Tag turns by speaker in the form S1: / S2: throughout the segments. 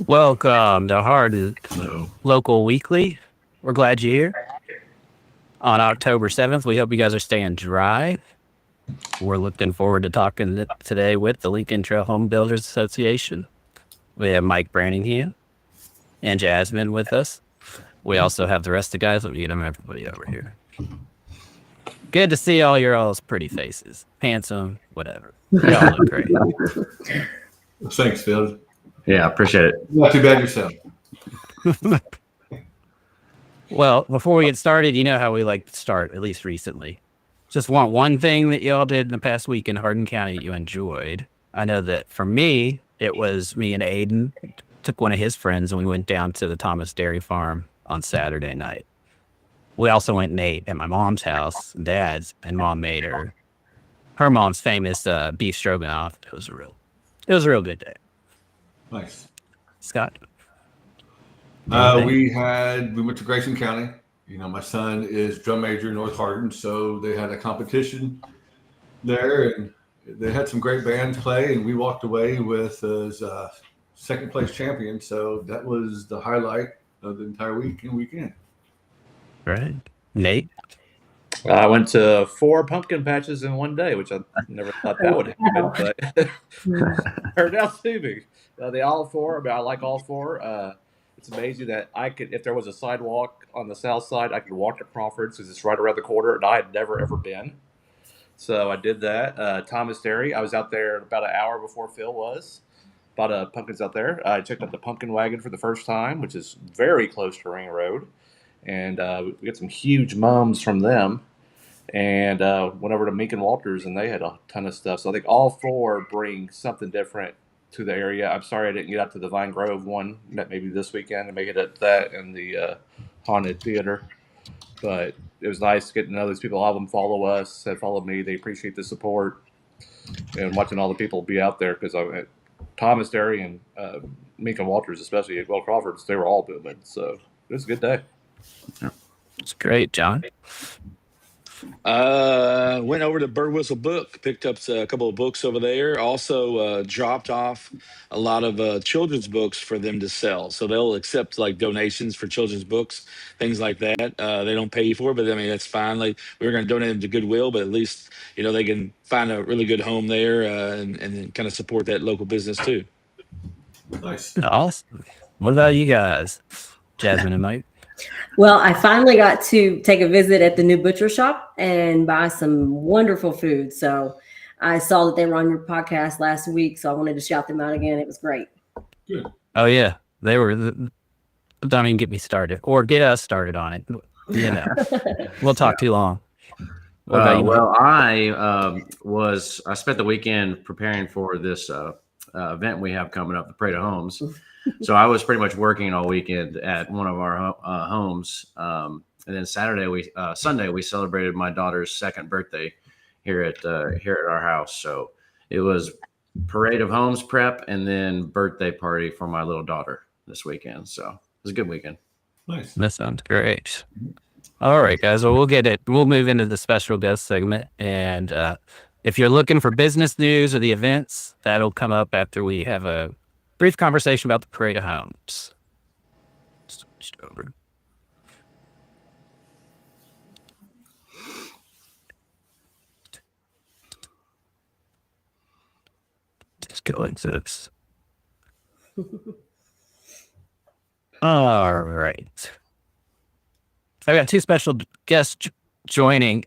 S1: Welcome to Hardin Local Weekly. We're glad you're here. On October 7th, we hope you guys are staying dry. We're looking forward to talking today with the Lincoln Trail Home Builders Association. We have Mike Brantingham and Jasmine with us. We also have the rest of the guys. Let me get them everybody over here. Good to see all your all's pretty faces. Handsome, whatever. Y'all look great.
S2: Thanks, Phil.
S3: Yeah, appreciate it.
S2: Not too bad yourself.
S1: Well, before we get started, you know how we like to start, at least recently. Just want one thing that y'all did in the past week in Hardin County that you enjoyed. I know that for me, it was me and Aiden took one of his friends and we went down to the Thomas Dairy Farm on Saturday night. We also went and ate at my mom's house, Dad's, and Mom made her mom's famous beef stroganoff. It was a real good day.
S2: Nice.
S1: Scott?
S2: We went to Grayson County. You know, my son is drum major in North Hardin, so they had a competition there, and they had some great bands play, and we walked away with as second place champion. So that was the highlight of the entire week and weekend.
S1: Right. Nate?
S3: I went to 4 pumpkin patches in one day, which I never thought that would happen, but turned out to be. They all 4. I mean, I like all 4. It's amazing that I could, if there was a sidewalk on the south side, I could walk to Crawford's because it's right around the corner, and I had never ever been. So I did that. Thomas Dairy, I was out there about an hour before Phil was. Bought pumpkins out there. I checked out the pumpkin wagon for the first time, which is very close to Ring Road. And we got some huge mums from them. And went over to Meek and Walters, and they had a ton of stuff. So I think all 4 bring something different to the area. I'm sorry I didn't get out to the Vine Grove one. Maybe this weekend and make it at that and the Haunted Theater. But it was nice getting to know these people. All of them follow us, have followed me. They appreciate the support and watching all the people be out there because Thomas Dairy and Meek and Walters, especially at Will Crawford's, they were all booming. So it was a good day.
S1: It's great, John.
S4: Went over to Bird Whistle Book, picked up a couple of books over there. Also dropped off a lot of children's books for them to sell. So they'll accept like donations for children's books, things like that. They don't pay you for it, but I mean, that's fine. Like we were going to donate them to Goodwill, but at least, you know, they can find a really good home there and kind of support that local business too.
S2: Nice.
S1: Awesome. What about you guys, Jasmine and Mike?
S5: Well, I finally got to take a visit at the new butcher shop and buy some wonderful food. So I saw that they were on your podcast last week, so I wanted to shout them out again. It was great.
S2: Good.
S1: Oh, yeah. They were, don't even get me started or get us started on it. You know, we'll talk too long. What about you, Mike?
S3: Well, I spent the weekend preparing for this event we have coming up, the Parade of Homes. So I was pretty much working all weekend at one of our homes, and then Sunday we celebrated my daughter's 2nd birthday here at our house. So it was Parade of Homes prep and then birthday party for my little daughter this weekend. So it was a good weekend.
S2: Nice.
S1: That sounds great. All right, guys. Well, we'll move into the special guest segment, and if you're looking for business news or the events, that'll come up after we have a brief conversation about the Parade of Homes. Switched over. Just go into this. All right. I've got 2 special guests joining.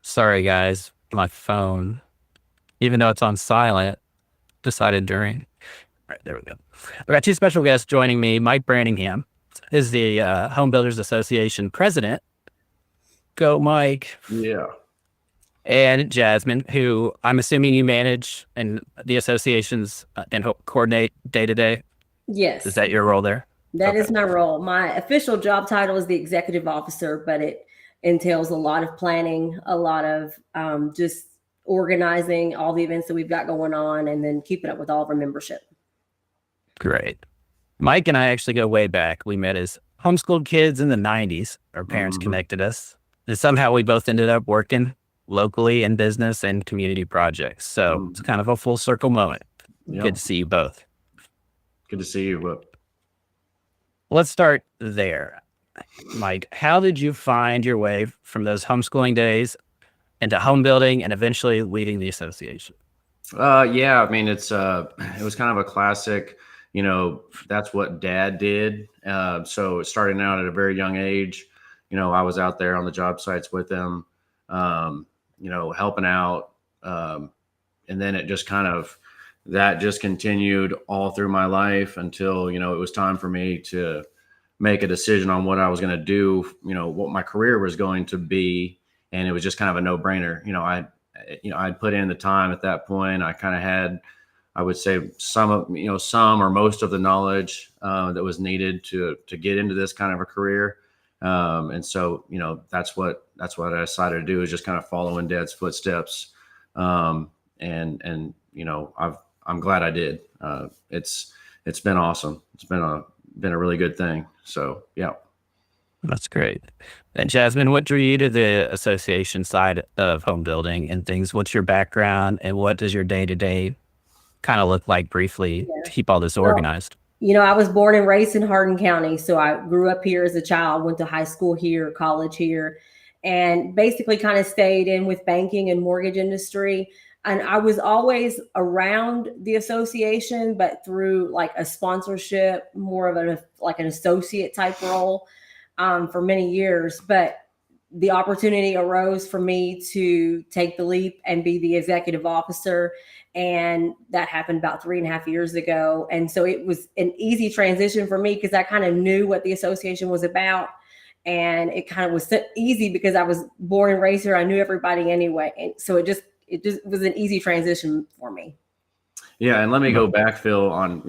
S1: Sorry, guys. My phone, even though it's on silent, decided during. All right, there we go. I've got 2 special guests joining me. Mike Brantingham is the Home Builders Association president. Go, Mike.
S3: Yeah.
S1: And Jasmine, who I'm assuming you manage and the associations and coordinate day to day.
S5: Yes.
S1: Is that your role there?
S5: That is my role. My official job title is the executive officer, but it entails a lot of planning, a lot of just organizing all the events that we've got going on, and then keeping up with all of our membership.
S1: Great. Mike and I actually go way back. We met as homeschooled kids in the 90s. Our parents connected us. And somehow we both ended up working locally in business and community projects. So it's kind of a full circle moment.
S2: Yep.
S1: Good to see you both.
S2: Good to see you.
S1: Let's start there. Mike, how did you find your way from those homeschooling days into home building and eventually leading the association?
S6: Yeah, I mean, it was kind of a classic, that's what Dad did. So starting out at a very young age, I was out there on the job sites with him, helping out. And then it just that just continued all through my life until, it was time for me to make a decision on what I was going to do, what my career was going to be. And it was just kind of a no-brainer. I'd put in the time at that point. I kind of had, I would say some or most of the knowledge that was needed to get into this kind of a career. And so, that's what I decided to do, is just kind of follow in Dad's footsteps. I'm glad I did. It's been awesome. It's been a really good thing. So, yeah.
S1: That's great. And Jasmine, what drew you to the association side of home building and things? What's your background and what does your day-to-day kind of look like briefly to keep all this organized?
S5: I was born and raised in Hardin County. So I grew up here as a child, went to high school here, college here, and basically kind of stayed in with banking and mortgage industry. And I was always around the association, but through like a sponsorship, more of an associate type role. For many years, but the opportunity arose for me to take the leap and be the executive officer. And that happened about 3.5 years ago. And so it was an easy transition for me because I kind of knew what the association was about. And it kind of was easy because I was born and raised here. I knew everybody anyway. And so it just was an easy transition for me.
S6: Yeah. And let me go back, Phil, on,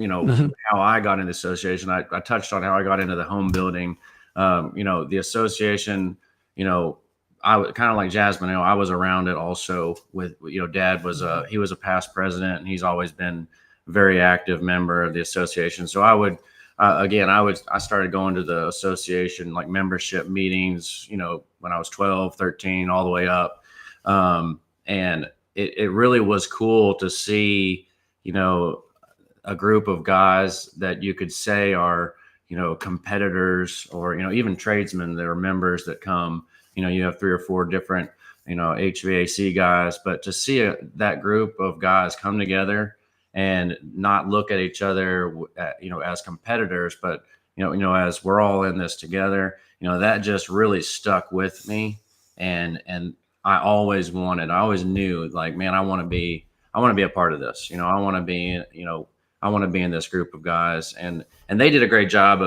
S6: how I got into the association. I touched on how I got into the home building. The association, I was kind of like Jasmine, I was around it also with, Dad he was a past president and he's always been a very active member of the association. So I started going to the association, like membership meetings, when I was 12, 13, all the way up. And it really was cool to see, a group of guys that you could say are, competitors or, even tradesmen that are members that come, you have 3 or 4 different, HVAC guys, but to see that group of guys come together and not look at each other, as competitors, but, as we're all in this together, that just really stuck with me. And I always knew, like, man, I want to be a part of this. I want to be in this group of guys, and they did a great job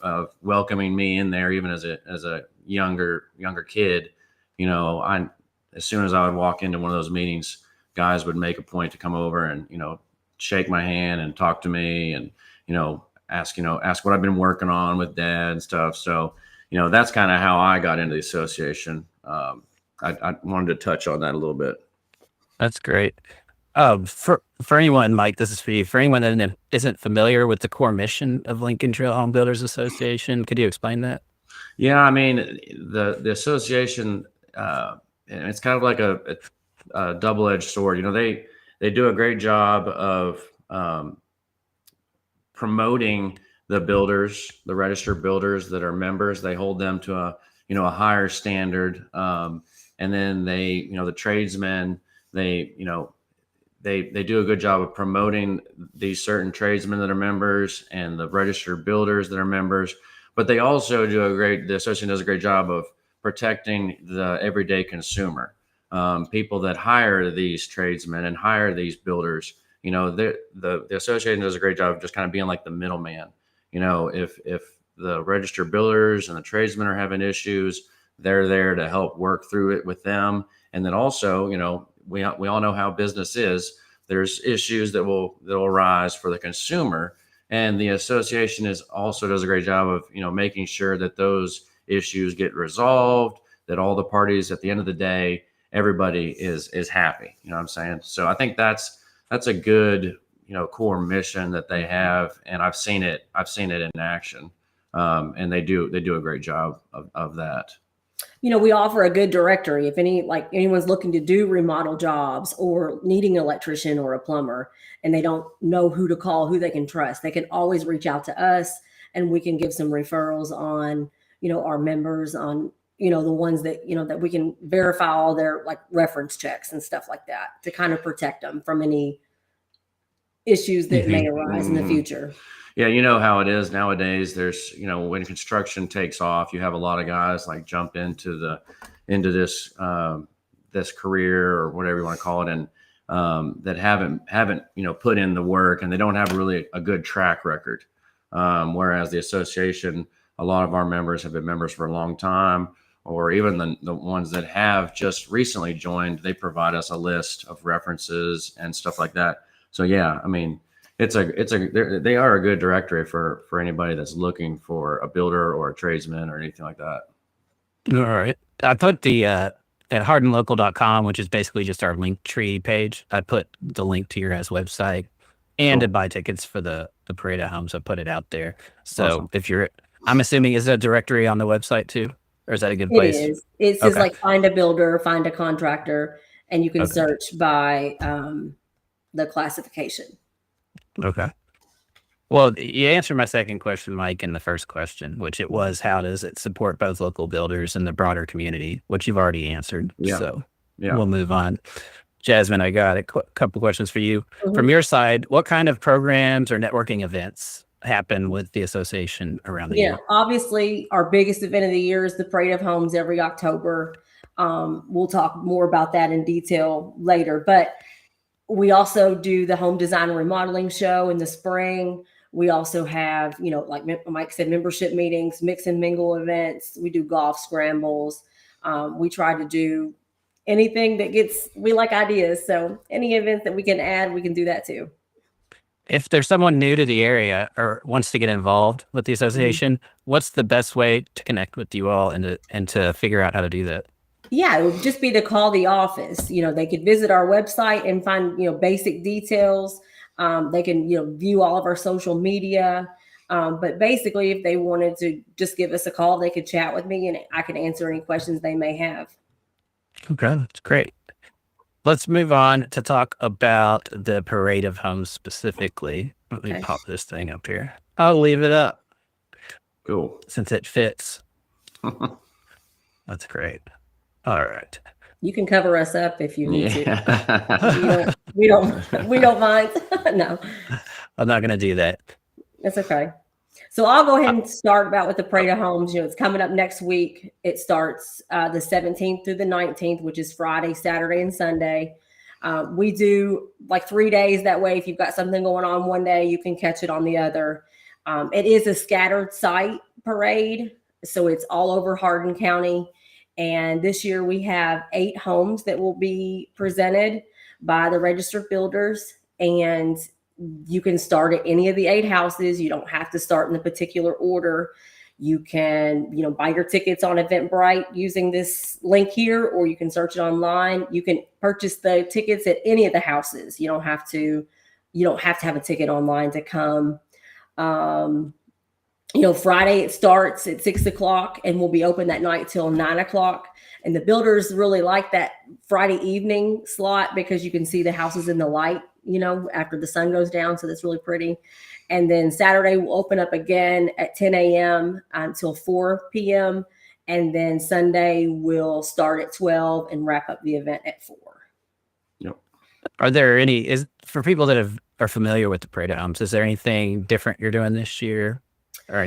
S6: of welcoming me in there, even as a younger kid. As soon as I would walk into one of those meetings, guys would make a point to come over and, shake my hand and talk to me and, ask what I've been working on with Dad and stuff. So, that's kind of how I got into the association. I wanted to touch on that a little bit.
S1: That's great. For anyone, Mike, this is for you. For anyone that isn't familiar with the core mission of Lincoln Trail Home Builders Association, could you explain that?
S6: Yeah, I mean, the association, it's kind of like a double-edged sword. They do a great job of promoting the builders, the registered builders that are members. They hold them to a higher standard, and then the tradesmen, they do a good job of promoting these certain tradesmen that are members and the registered builders that are members. But they also the association does a great job of protecting the everyday consumer, people that hire these tradesmen and hire these builders. The association does a great job of just kind of being like the middleman. If the registered builders and the tradesmen are having issues, they're there to help work through it with them. And then also, we all know how business is. There's issues that will arise for the consumer, and the association also does a great job of making sure that those issues get resolved, that all the parties at the end of the day, everybody is happy. You know what I'm saying? So I think that's a good core mission that they have, and I've seen it in action, and they do a great job of that.
S5: We offer a good directory. If anyone's looking to do remodel jobs or needing an electrician or a plumber and they don't know who to call, who they can trust, they can always reach out to us and we can give some referrals on, our members, on, the ones that, that we can verify all their like reference checks and stuff like that to kind of protect them from any issues that may arise in the future.
S6: Yeah, you know how it is nowadays. There's, when construction takes off, you have a lot of guys like jump into this this career or whatever you want to call it, and that haven't put in the work, and they don't have really a good track record. Whereas the association, a lot of our members have been members for a long time, or even the ones that have just recently joined, they provide us a list of references and stuff like that. So yeah, I mean, they are a good directory for anybody that's looking for a builder or a tradesman or anything like that.
S1: All right. I put the at hardinlocal.com, which is basically just our link tree page. I put the link to your guys' website and to buy tickets for the Parade of Homes. I put it out there. So
S6: Awesome.
S1: I'm assuming, is that a directory on the website too? Or is that a good place?
S5: It is. It says like find a builder, find a contractor, and you can search by the classification.
S1: Okay. Well, you answered my second question, Mike, in the first question, which it was, how does it support both local builders and the broader community, which you've already answered.
S6: Yeah.
S1: So
S6: Yeah.
S1: we'll move on. Jasmine, I got a couple questions for you.
S5: Mhm.
S1: From your side, what kind of programs or networking events happen with the association around the year?
S5: Obviously, our biggest event of the year is the Parade of Homes every October. We'll talk more about that in detail later, but we also do the home design and remodeling show in the spring. We also have, like Mike said, membership meetings, mix and mingle events. We do golf scrambles. We try to do anything we like ideas. So any events that we can add, we can do that too.
S1: If there's someone new to the area or wants to get involved with the association, what's the best way to connect with you all and to figure out how to do that?
S5: Yeah, it would just be to call the office. They could visit our website and find, basic details. They can, view all of our social media. But basically, if they wanted to just give us a call, they could chat with me and I can answer any questions they may have.
S1: Okay, that's great. Let's move on to talk about the Parade of Homes specifically. Let me pop this thing up here. I'll leave it up.
S6: Cool.
S1: Since it fits. That's great. All right.
S5: You can cover us up if you need to.
S6: Yeah.
S5: We don't mind. No,
S1: I'm not going to do that.
S5: that's okay. So I'll go ahead and start about with the Parade of Homes. It's coming up next week. It starts the 17th through the 19th, which is Friday, Saturday, and Sunday. We do like 3 days. That way, if you've got something going on one day, you can catch it on the other. It is a scattered site parade, so it's all over Hardin County. And this year we have 8 homes that will be presented by the registered builders. And you can start at any of the 8 houses. You don't have to start in a particular order. You can, buy your tickets on Eventbrite using this link here, or you can search it online. You can purchase the tickets at any of the houses. You don't have to have a ticket online to come. Friday it starts at 6:00 and we'll be open that night till 9:00. And the builders really like that Friday evening slot because you can see the houses in the light, after the sun goes down. So that's really pretty. And then Saturday we'll open up again at 10 a.m. Until 4 p.m. And then Sunday we'll start at 12 and wrap up the event at 4.
S6: Yep.
S1: Are there for people that are familiar with the Parade of Homes, is there anything different you're doing this year? Or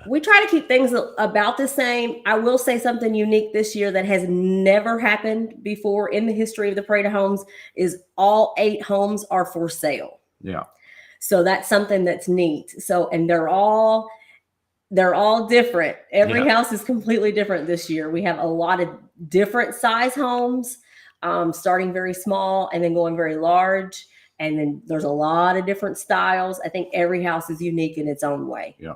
S5: We try to keep things about the same. I will say something unique this year that has never happened before in the history of the Parade of Homes is all 8 homes are for sale.
S6: Yeah.
S5: So that's something that's neat. So, and they're all different. Every house is completely different this year. We have a lot of different size homes, starting very small and then going very large. And then there's a lot of different styles. I think every house is unique in its own way.
S6: Yeah.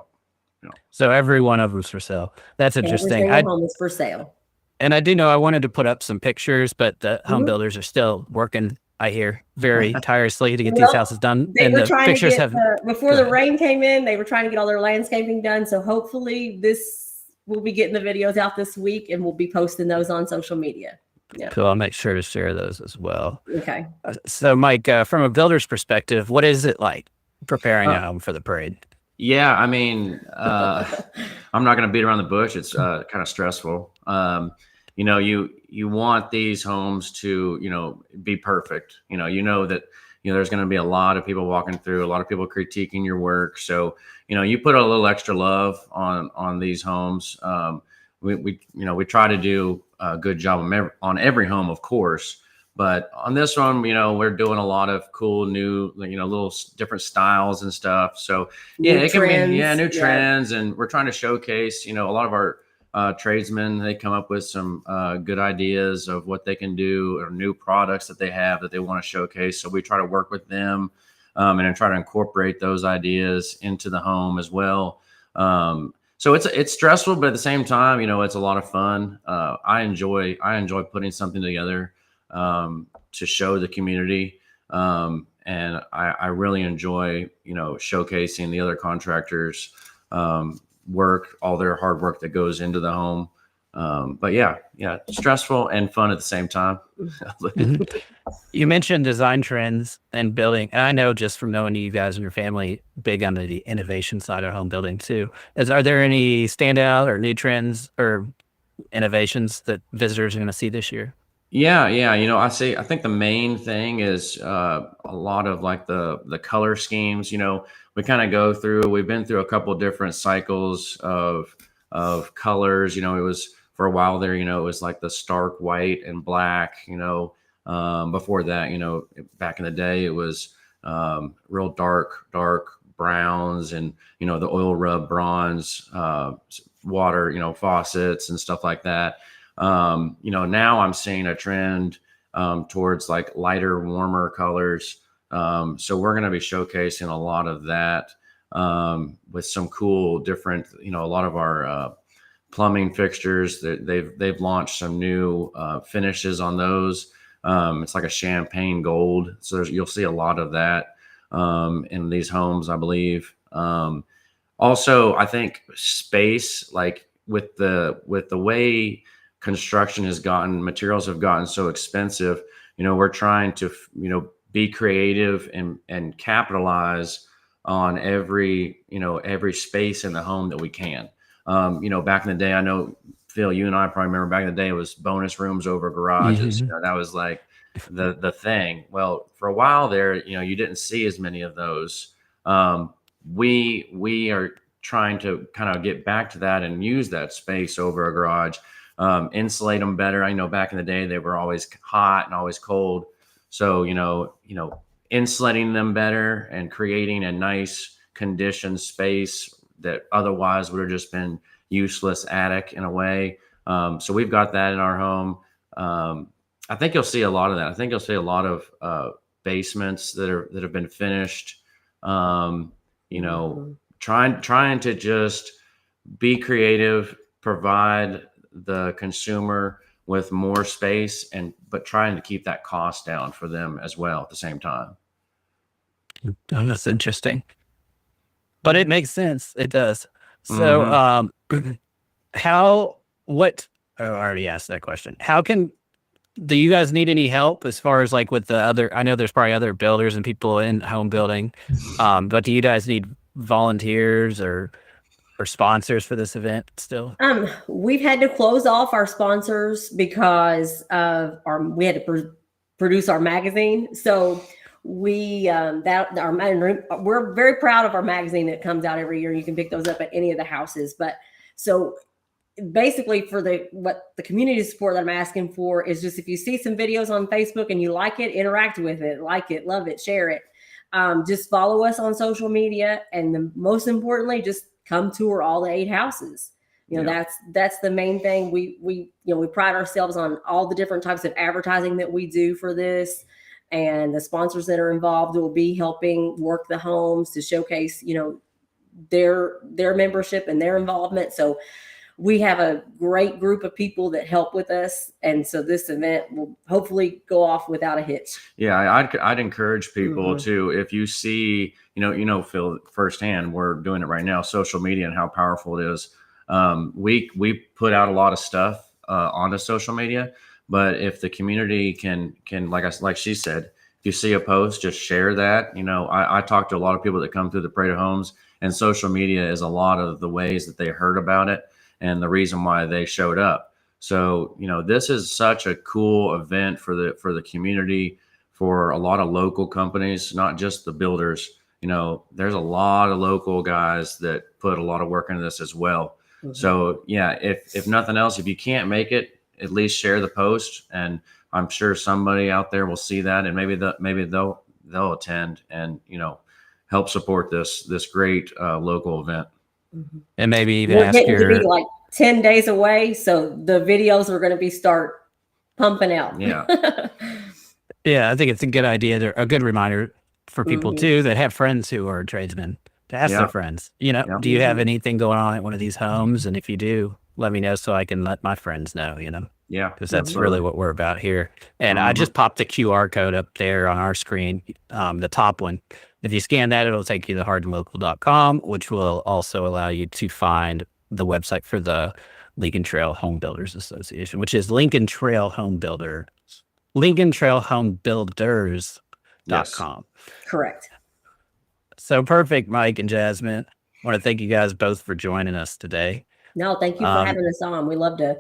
S1: So every one of them's for sale. That's interesting.
S5: Every home is for sale.
S1: And I do know I wanted to put up some pictures, but the home builders are still working, I hear, very tirelessly to get these houses done.
S5: They
S1: and
S5: were
S1: the
S5: trying
S1: pictures
S5: to get, before the rain came in, they were trying to get all their landscaping done. So hopefully this we'll be getting the videos out this week, and we'll be posting those on social media. Yeah.
S1: So I'll make sure to share those as well.
S5: Okay.
S1: So Mike, from a builder's perspective, what is it like preparing a home for the parade?
S6: Yeah, I mean, I'm not going to beat around the bush. It's kind of stressful. You want these homes to, be perfect. You know that, there's going to be a lot of people walking through, a lot of people critiquing your work. So, you put a little extra love on these homes. We try to do a good job on every home, of course. But on this one, we're doing a lot of cool new, little different styles and stuff. So it can be, new trends. And we're trying to showcase, a lot of our tradesmen, they come up with some good ideas of what they can do or new products that they have that they want to showcase. So we try to work with them and then try to incorporate those ideas into the home as well. So it's stressful, but at the same time, it's a lot of fun. I enjoy putting something together to show the community. And I really enjoy, showcasing the other contractors' work, all their hard work that goes into the home. But yeah, stressful and fun at the same time.
S1: You mentioned design trends and building, and I know just from knowing you guys and your family, big on the innovation side of home building too. Are there any standout or new trends or innovations that visitors are going to see this year?
S6: Yeah. I think the main thing is a lot of like the color schemes. We kind of we've been through a couple of different cycles of colors. It was for a while there, it was like the stark white and black, before that, back in the day, it was real dark browns and, the oil rub bronze, water, faucets and stuff like that. Now I'm seeing a trend towards like lighter, warmer colors. So we're going to be showcasing a lot of that with some cool different, a lot of our plumbing fixtures that they've launched some new finishes on those. It's like a champagne gold. So you'll see a lot of that in these homes, I believe. Also, I think space, like with the way construction has gotten, materials have gotten so expensive, we're trying to, be creative and capitalize on every space in the home that we can. Back in the day, I know, Phil, you and I probably remember back in the day, it was bonus rooms over garages. That was like the thing. Well, for a while there, you didn't see as many of those. We are trying to kind of get back to that and use that space over a garage, insulate them better. I know back in the day, they were always hot and always cold. So, insulating them better and creating a nice conditioned space that otherwise would have just been useless attic in a way. So we've got that in our home. I think you'll see a lot of that. I think you'll see a lot of basements that have been finished. Trying to just be creative, provide the consumer with more space, but trying to keep that cost down for them as well at the same time.
S1: Oh, that's interesting. But it makes sense. It does. So, I already asked that question. Do you guys need any help as far as like with the other, I know there's probably other builders and people in home building, but do you guys need volunteers or sponsors for this event still?
S5: We've had to close off our sponsors because of we had to produce our magazine. So we're very proud of our magazine that comes out every year. You can pick those up at any of the houses. But so basically for what the community support that I'm asking for is just, if you see some videos on Facebook and you like it, interact with it, like it, love it, share it. Just follow us on social media. And most importantly, just come tour all the 8 houses. That's the main thing. We pride ourselves on all the different types of advertising that we do for this, and the sponsors that are involved will be helping work the homes to showcase, their membership and their involvement. So we have a great group of people that help with us. And so this event will hopefully go off without a hitch.
S6: Yeah, I'd encourage people to, if you see, Phil, firsthand, we're doing it right now, social media and how powerful it is. We put out a lot of stuff onto social media, but if the community can like she said, if you see a post, just share that. I talk to a lot of people that come through the Parade of Homes, and social media is a lot of the ways that they heard about it and the reason why they showed up. So, this is such a cool event for the community, for a lot of local companies, not just the builders. There's a lot of local guys that put a lot of work into this as well. Mm-hmm. So yeah, if nothing else, if you can't make it, at least share the post, and I'm sure somebody out there will see that, and maybe they'll attend and help support this great local event.
S5: Mm-hmm.
S1: And maybe even
S5: we're
S1: ask
S5: getting to be like 10 days away, so the videos are going to start pumping out.
S6: Yeah.
S1: Yeah, I think it's a good idea, a good reminder for people too that have friends who are tradesmen, to ask their friends, do you have anything going on at one of these homes? And if you do, let me know so I can let my friends know,
S6: Yeah,
S1: because that's really what we're about here. And I just popped the QR code up there on our screen, the top one. If you scan that, it'll take you to hardinlocal.com, which will also allow you to find the website for the Lincoln Trail Home Builders Association, which is Lincoln Trail Homebuilders.com.
S5: Correct.
S1: So perfect, Mike and Jasmine. I want to thank you guys both for joining us today.
S5: No, thank you for having us on. We love to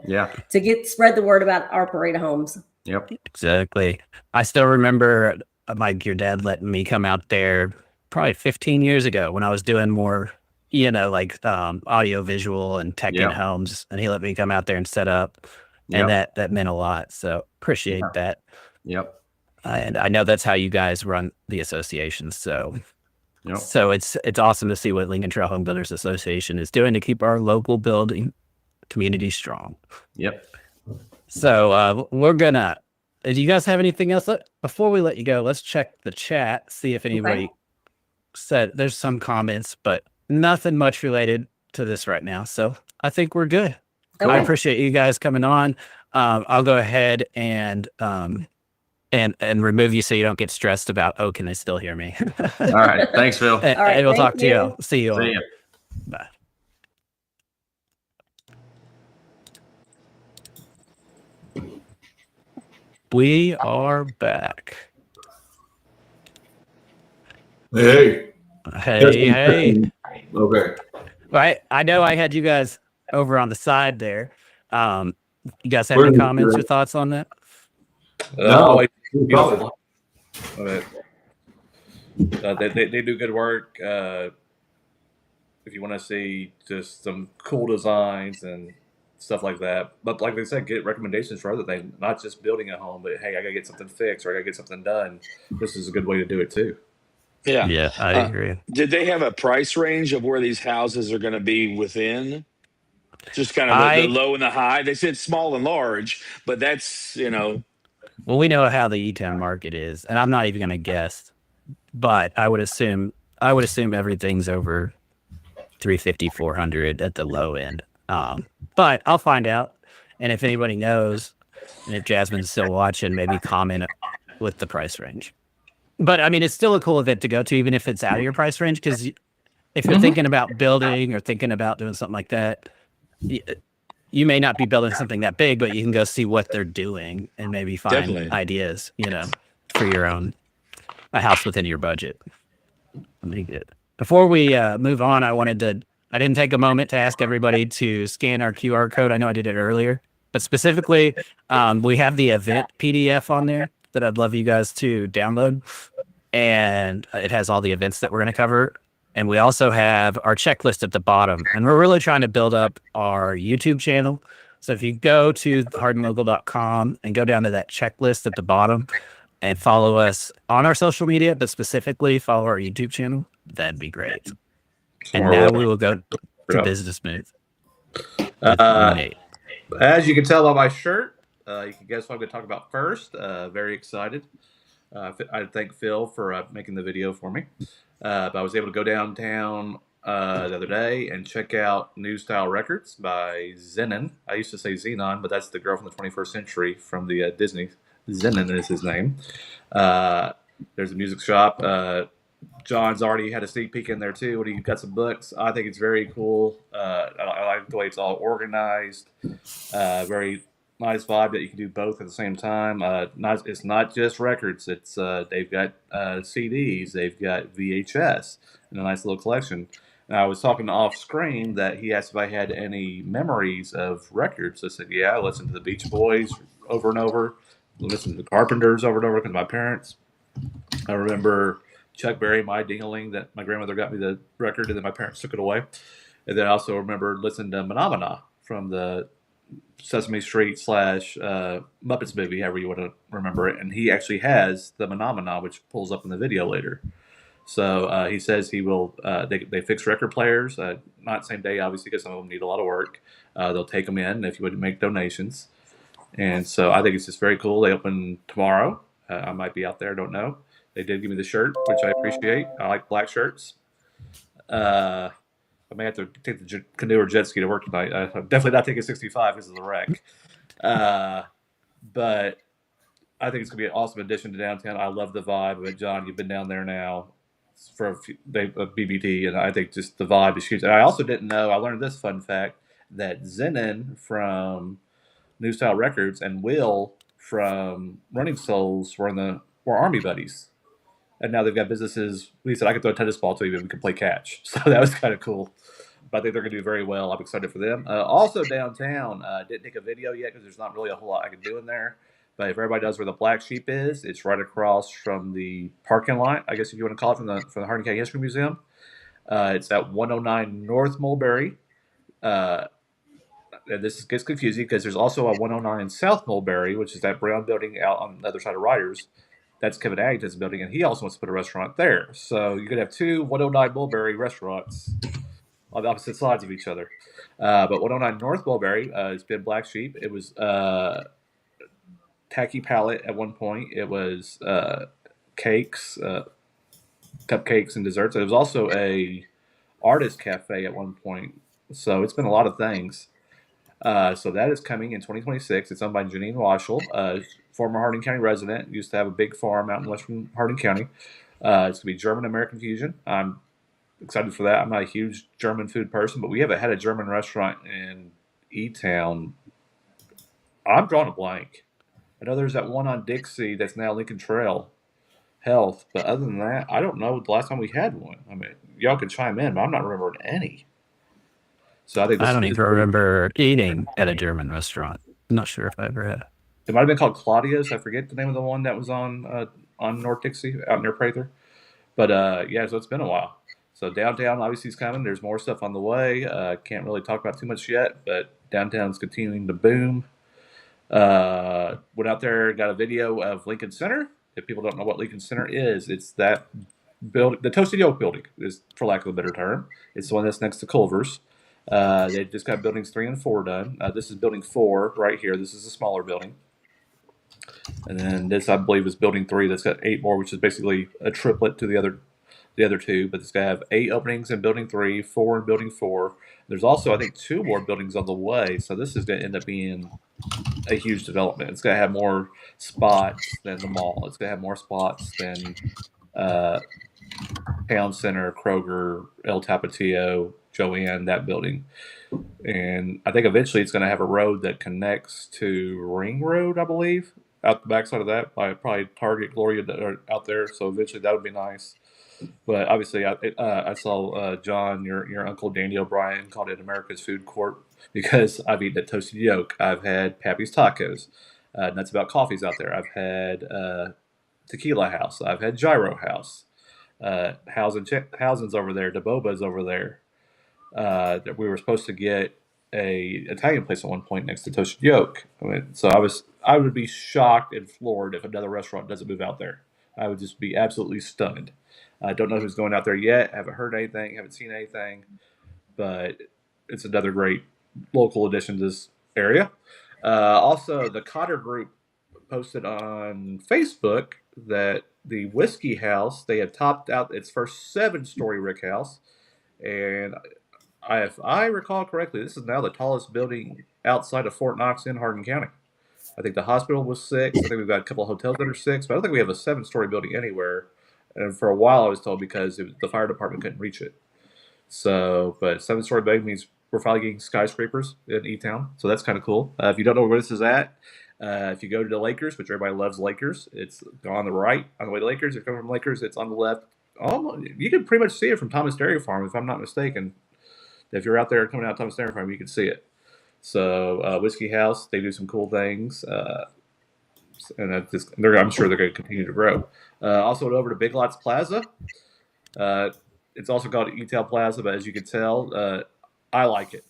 S5: spread the word about our Parade of Homes.
S6: Yep,
S1: exactly. I still remember, Mike, your dad letting me come out there probably 15 years ago when I was doing more, audio visual and tech in homes, and he let me come out there and set up, and that meant a lot. So appreciate that.
S6: Yep.
S1: And I know that's how you guys run the association. So,
S6: Yep.
S1: So it's awesome to see what Lincoln Trail Home Builders Association is doing to keep our local building community strong.
S6: Yep.
S1: So we're gonna. Do you guys have anything else? Before we let you go, let's check the chat, see if anybody said. There's some comments, but nothing much related to this right now. So I think we're good. Okay. I appreciate you guys coming on. I'll go ahead and remove you so you don't get stressed about, can they still hear me?
S6: All right. Thanks, Phil.
S1: And we'll talk to you. See you all.
S6: See you.
S1: Bye. We are back.
S2: Hey.
S1: Okay.
S2: Right.
S1: I know I had you guys over on the side there. You guys have any comments or thoughts on that?
S3: No. They do good work. If you want to see just some cool designs and stuff like that, but like they said, get recommendations for other things, not just building a home, but hey, I gotta get something fixed or I gotta get something done. This is a good way to do it too.
S1: Yeah, I agree.
S4: Did they have a price range of where these houses are going to be within? Just kind of the low and the high. They said small and large, but that's
S1: Well, we know how the E-Town market is, and I'm not even going to guess, but I would assume everything's over 350, 400 at the low end. But I'll find out, and if anybody knows, and if Jasmine's still watching, maybe comment with the price range. But I mean, it's still a cool event to go to, even if it's out of your price range, because if you're thinking about building or thinking about doing something like that, you may not be building something that big, but you can go see what they're doing and maybe find ideas, for your own a house within your budget. Before we move on, I didn't take a moment to ask everybody to scan our QR code. I know I did it earlier, but specifically, we have the event PDF on there that I'd love you guys to download. And it has all the events that we're going to cover. And we also have our checklist at the bottom. And we're really trying to build up our YouTube channel. So if you go to hardinlocal.com and go down to that checklist at the bottom and follow us on our social media, but specifically follow our YouTube channel, that'd be great. And now we will go to business move.
S3: As you can tell by my shirt, you can guess what I'm going to talk about first. Very excited. I thank Phil for making the video for me. But I was able to go downtown the other day and check out New Style Records by Zenon. I used to say Xenon, but that's the girl from the 21st century from the Disney. Zenon is his name. There's a music shop. John's already had a sneak peek in there too when he got some books. I think it's very cool. I like the way it's all organized. Very nice vibe that you can do both at the same time. It's not just records. It's they've got CDs, they've got VHS, and a nice little collection. And I was talking off screen that he asked if I had any memories of records. I said, yeah, I listened to the Beach Boys over and over. I listened to the Carpenters over and over because my parents. I remember Chuck Berry, My Ding-a-Ling, that my grandmother got me the record, and then my parents took it away. And then I also remember listening to Phenomena from the Sesame Street / Muppets movie, however you want to remember it. And he actually has the Phenomena, which pulls up in the video later. So he says he will. They fix record players, not same day, obviously, because some of them need a lot of work. They'll take them in if you would make donations. And so I think it's just very cool. They open tomorrow. I might be out there. I don't know. They did give me the shirt, which I appreciate. I like black shirts. I may have to take the canoe or jet ski to work tonight. I'm definitely not taking 65 because of the wreck. But I think it's going to be an awesome addition to downtown. I love the vibe of it. John, you've been down there now for BBT, and I think just the vibe is huge. And I also didn't know, I learned this fun fact, that Zenon from New Style Records and Will from Running Souls were Army buddies. And now they've got businesses. He said, I could throw a tennis ball to you and we could play catch. So that was kind of cool. But I think they're going to do very well. I'm excited for them. Also downtown, didn't take a video yet because there's not really a whole lot I can do in there. But if everybody knows where the Black Sheep is, it's right across from the parking lot, I guess if you want to call it, from the Hardin County History Museum. It's at 109 North Mulberry. And this gets confusing because there's also a 109 South Mulberry, which is that brown building out on the other side of Ryder's. That's Kevin Addington's building, and he also wants to put a restaurant there. So you could have two 109 Mulberry restaurants on the opposite sides of each other. But 109 North Mulberry has been Black Sheep. It was Tacky Palette at one point. It was cakes, cupcakes, and desserts. It was also a artist cafe at one point. So it's been a lot of things. So that is coming in 2026. It's owned by Janine Waschel, former Hardin County resident. Used to have a big farm out in western Hardin County. It's going to be German-American fusion. I'm excited for that. I'm not a huge German food person, but we haven't had a German restaurant in E-Town. I'm drawing a blank. I know there's that one on Dixie that's now Lincoln Trail Health, but other than that, I don't know the last time we had one. I mean, y'all can chime in, but I'm not remembering any. So I think
S1: I don't even remember eating at a German restaurant. I'm not sure if I ever had.
S3: It might have been called Claudia's. I forget the name of the one that was on North Dixie, out near Prather. But yeah, so it's been a while. So downtown obviously is coming. There's more stuff on the way. Can't really talk about too much yet, but downtown's continuing to boom. Went out there, got a video of Lincoln Center. If people don't know what Lincoln Center is, it's that building, the Toasted Oak building, is for lack of a better term. It's the one that's next to Culver's. They just got buildings 3 and 4 done. This is building 4 right here. This is a smaller building. And then this, I believe, is building 3 that's got 8 more, which is basically a triplet to the other 2. But it's going to have 8 openings in building 3, 4 in building 4. There's also, I think, 2 more buildings on the way. So this is going to end up being a huge development. It's going to have more spots than the mall. It's going to have more spots than Town Center, Kroger, El Tapatio, Joanne, that building. And I think eventually it's going to have a road that connects to Ring Road, I believe, out the backside of that, by probably Target, Gloria out there. So eventually that would be nice. But obviously I saw John, your uncle Danny O'Brien, called it America's Food Court because I've eaten at Toasted Yolk. I've had Pappy's Tacos. That's about coffees out there. I've had Tequila House. I've had Gyro House. Housen's over there. DeBoba's over there. That we were supposed to get a Italian place at one point next to Toasted Yolk. I mean, so I would be shocked and floored if another restaurant doesn't move out there. I would just be absolutely stunned. I don't know who's going out there yet. Haven't heard anything. Haven't seen anything. But it's another great local addition to this area. Also, the Cotter Group posted on Facebook that the Whiskey House, they had topped out its first 7-story rick house. And if I recall correctly, this is now the tallest building outside of Fort Knox in Hardin County. I think the hospital was 6. I think we've got a couple of hotels that are 6, but I don't think we have a 7-story building anywhere. And for a while, I was told because the fire department couldn't reach it. So, but 7-story building means we're finally getting skyscrapers in E-Town. So that's kind of cool. If you don't know where this is at, if you go to the Lakers, which everybody loves Lakers, it's on the right on the way to Lakers. If you come from Lakers, it's on the left. You can pretty much see it from Thomas Dairy Farm, if I'm not mistaken. If you're out there coming out of Thomas Dairy Farm, you can see it. So Whiskey House, they do some cool things. And I'm sure they're going to continue to grow. Also over to Big Lots Plaza. It's also called E-Town Plaza, but as you can tell, I like it.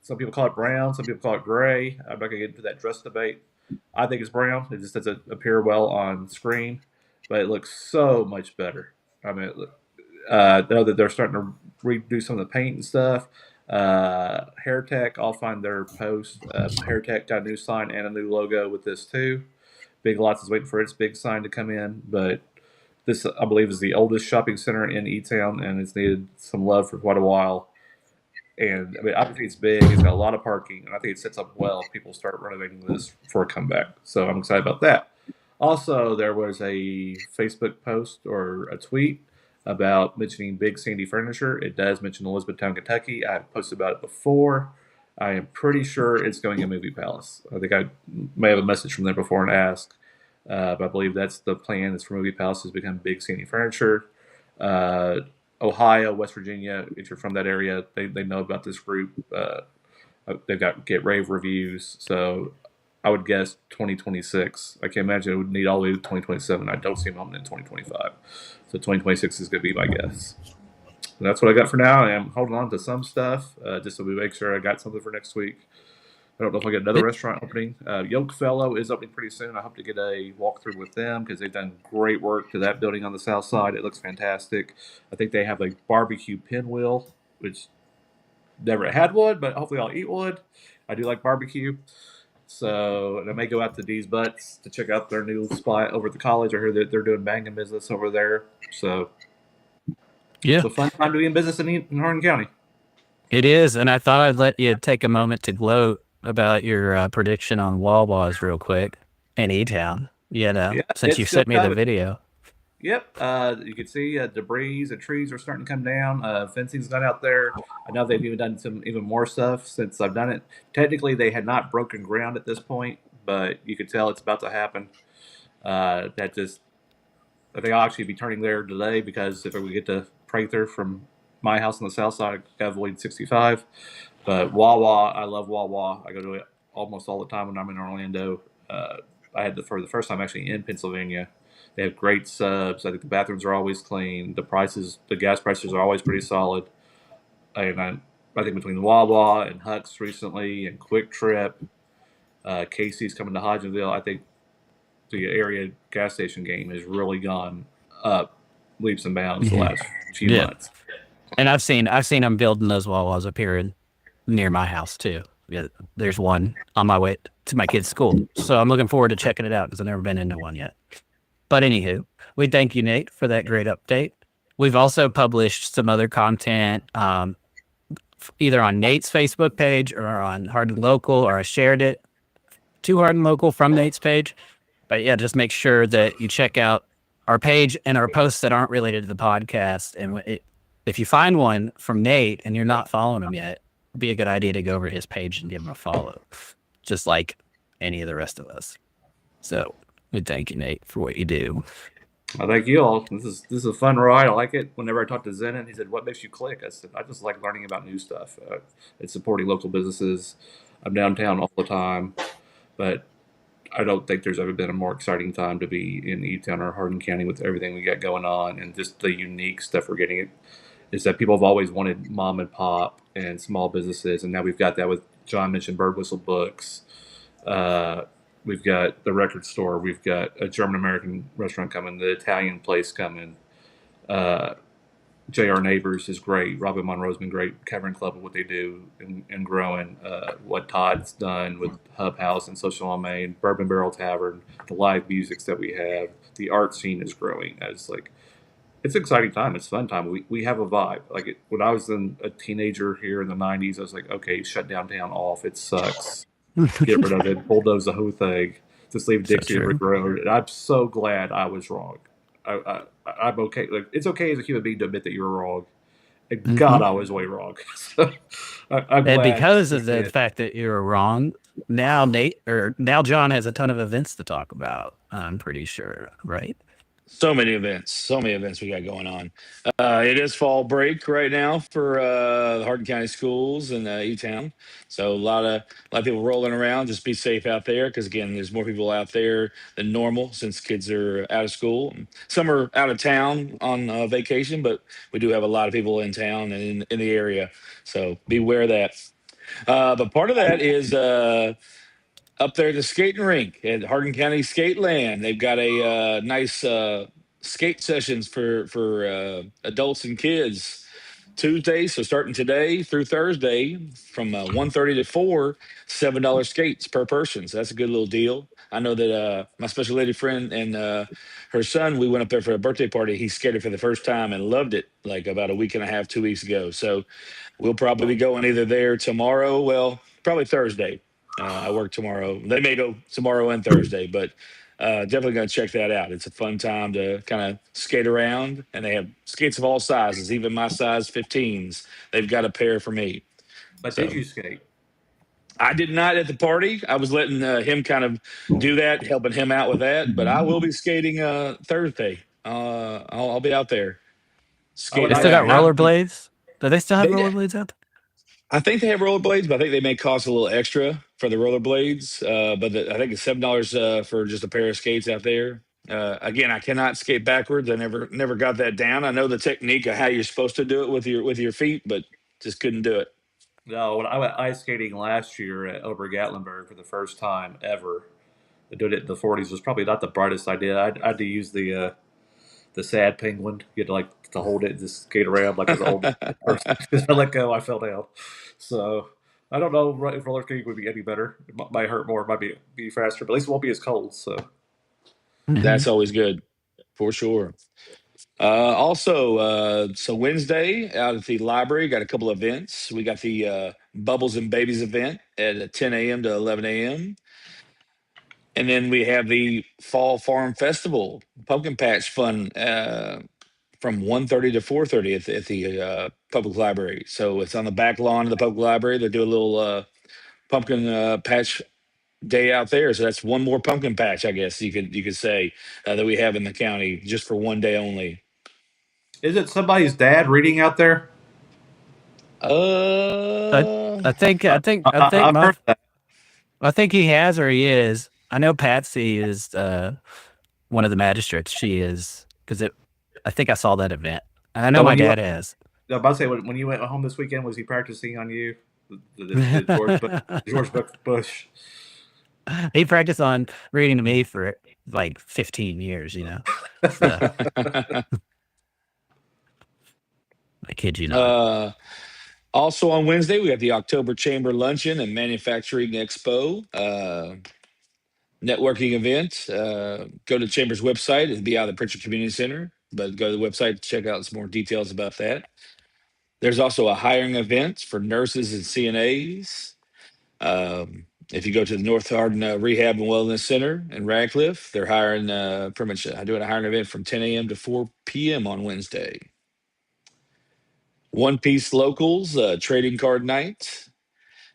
S3: Some people call it brown, some people call it gray. I'm not going to get into that dress debate. I think it's brown. It just doesn't appear well on screen, but it looks so much better. I mean, I know that they're starting to redo some of the paint and stuff. Hair Tech, I'll find their post. Hair Tech got a new sign and a new logo with this too. Big Lots is waiting for its big sign to come in, but this, I believe, is the oldest shopping center in E-Town, and it's needed some love for quite a while. And I mean, obviously it's big. It's got a lot of parking, and I think it sets up well if people start renovating this for a comeback. So I'm excited about that. Also, there was a Facebook post or a tweet about mentioning Big Sandy Furniture. It does mention Elizabethtown, Kentucky. I've posted about it before. I am pretty sure it's going in Movie Palace. I think I may have a message from there before and ask. But I believe that's the plan is for Movie Palace to become Big Sandy Furniture. Ohio, West Virginia, if you're from that area, they know about this group. They've got get rave reviews. So I would guess 2026. I can't imagine it would need all the way to 2027. I don't see them opening in 2025. So 2026 is going to be my guess. So that's what I got for now. I am holding on to some stuff just so we make sure I got something for next week. I don't know if I get another restaurant opening. Yoke Fellow is opening pretty soon. I hope to get a walkthrough with them because they've done great work to that building on the south side. It looks fantastic. I think they have a barbecue pinwheel, which never had one, but hopefully I'll eat one. I do like barbecue. So and I may go out to D's Butts to check out their new spot over at the college. I heard that they're doing banging business over there. So
S1: Yeah,
S3: it's a fun time to be in business in Hardin County.
S1: it is. And I thought I'd let you take a moment to gloat about your prediction on Wawa's real quick in E-Town, since you sent me the video.
S3: Yep. You can see debris and trees are starting to come down. Fencing's done out there. I know they've even done some even more stuff since I've done it. Technically, they had not broken ground at this point, but you could tell it's about to happen. I think I'll actually be turning there today because if we get to Prather from my house on the south side, I gotta avoid 65. But Wawa, I love Wawa. I go to it almost all the time when I'm in Orlando. I had for the first time actually in Pennsylvania. They have great subs. I think the bathrooms are always clean. The gas prices are always pretty solid. And I think between Wawa and Huck's recently and Quick Trip, Casey's coming to Hodgenville, I think the area gas station game has really gone up leaps and bounds the last few months.
S1: And I've seen them building those Wawas up here near my house too. Yeah, there's one on my way to my kid's school. So I'm looking forward to checking it out because I've never been into one yet. But anywho, we thank you, Nate, for that great update. We've also published some other content either on Nate's Facebook page or on Hardin Local, or I shared it to Hardin Local from Nate's page. But yeah, just make sure that you check out our page and our posts that aren't related to the podcast. And if you find one from Nate and you're not following him yet, it'd be a good idea to go over to his page and give him a follow, just like any of the rest of us. So we thank you, Nate, for what you do.
S3: I thank you all. This is a fun ride. I like it. Whenever I talk to Zenon, he said, "What makes you click?" I said, "I just like learning about new stuff and supporting local businesses. I'm downtown all the time, but I don't think there's ever been a more exciting time to be in E-Town or Hardin County with everything we got going on and just the unique stuff we're getting. Is that people have always wanted mom and pop and small businesses, and now we've got that with John mentioned Bird Whistle Books. We've got the record store. We've got a German-American restaurant coming, the Italian place coming. JR Neighbors is great. Robin Monroe's been great covering club with what they do and growing. What Todd's done with Hub House and Social on Main, Bourbon Barrel Tavern, the live musics that we have. The art scene is growing. It's an exciting time. It's a fun time. We have a vibe. When I was a teenager here in the 90s, I was like, okay, shut downtown off. It sucks. Get rid of it. Bulldoze the whole thing. Just leave Dixie at Rick Road. And I'm so glad I was wrong. I'm okay. Like, it's okay as a human being to admit that you're wrong. And
S1: Mhm.
S3: God, I was way wrong. So, I'm
S1: And
S3: glad
S1: because of
S3: we
S1: the
S3: did.
S1: fact that you were wrong, now John has a ton of events to talk about. I'm pretty sure, right?
S4: So many events we got going on. It is fall break right now for the Hardin County schools and E-Town. So a lot of people rolling around. Just be safe out there, because again, there's more people out there than normal since kids are out of school. Some are out of town on vacation, but we do have a lot of people in town and in the area. So beware of that. But part of that is up there at the skating rink at Hardin County Skate Land. They've got a nice skate sessions for adults and kids Tuesday. So starting today through Thursday from 1:30 to 4, $7 skates per person. So that's a good little deal. I know that my special lady friend and her son, we went up there for a birthday party. He skated for the first time and loved it, like about a week and a half, 2 weeks ago. So we'll probably be going either there tomorrow. Well, probably Thursday. I work tomorrow. They may go tomorrow and Thursday, but definitely going to check that out. It's a fun time to kind of skate around, and they have skates of all sizes, even my size 15s. They've got a pair for me.
S3: But
S4: So
S3: did you skate?
S4: I did not at the party. I was letting him kind of do that, helping him out with that. But I will be skating Thursday. I'll be out there
S3: Oh,
S1: They
S3: and
S4: skating
S1: still got
S4: around.
S1: rollerblades. Do they still have
S4: They,
S1: rollerblades out
S4: I think they have rollerblades, but I think they may cost a little extra for the rollerblades. I think it's $7 for just a pair of skates out there. Again, I cannot skate backwards. I never got that down. I know the technique of how you're supposed to do it with your feet, but just couldn't do it.
S3: No, when I went ice skating last year over Gatlinburg for the first time ever, doing it in the 40s was probably not the brightest idea. I had to use the sad penguin. You had to to hold it and just skate around like as an old person. If I let go, I fell down. So I don't know if roller skating would be any better. It might hurt more. It might be faster, but at least it won't be as cold. So
S1: there?
S4: That's always good for sure. So Wednesday out at the library, got a couple of events. We got the Bubbles and Babies event at 10 a.m. to 11 a.m. And then we have the Fall Farm Festival, Pumpkin Patch Fun, from 1:30 to 4:30 at the public library. So it's on the back lawn of the public library. They do a little pumpkin patch day out there. So that's one more pumpkin patch, I guess you could say, that we have in the county just for one day only.
S3: is it somebody's dad reading out there?
S1: I,
S4: Uh,
S1: I think I think I think
S3: I've
S1: my
S3: heard that.
S1: I think he has or he is. I know Patsy is one of the magistrates. She is because I think I saw that event. And I know
S3: So
S1: my
S3: when you,
S1: dad has.
S3: I was about to say when you went home this weekend, was he practicing on you? The George Bush.
S1: He practiced on reading to me for like 15 years. So, I kid you not.
S4: Also on Wednesday, we got the October Chamber Luncheon and Manufacturing Expo networking event. Go to the Chamber's website. It'll be out of the Pritchard Community Center, but go to the website to check out some more details about that. There's also a hiring event for nurses and CNAs. If you go to the North Hardin Rehab and Wellness Center in Radcliffe, they're hiring pretty much doing a hiring event from 10 a.m. to 4 p.m. on Wednesday. One Piece Locals trading card night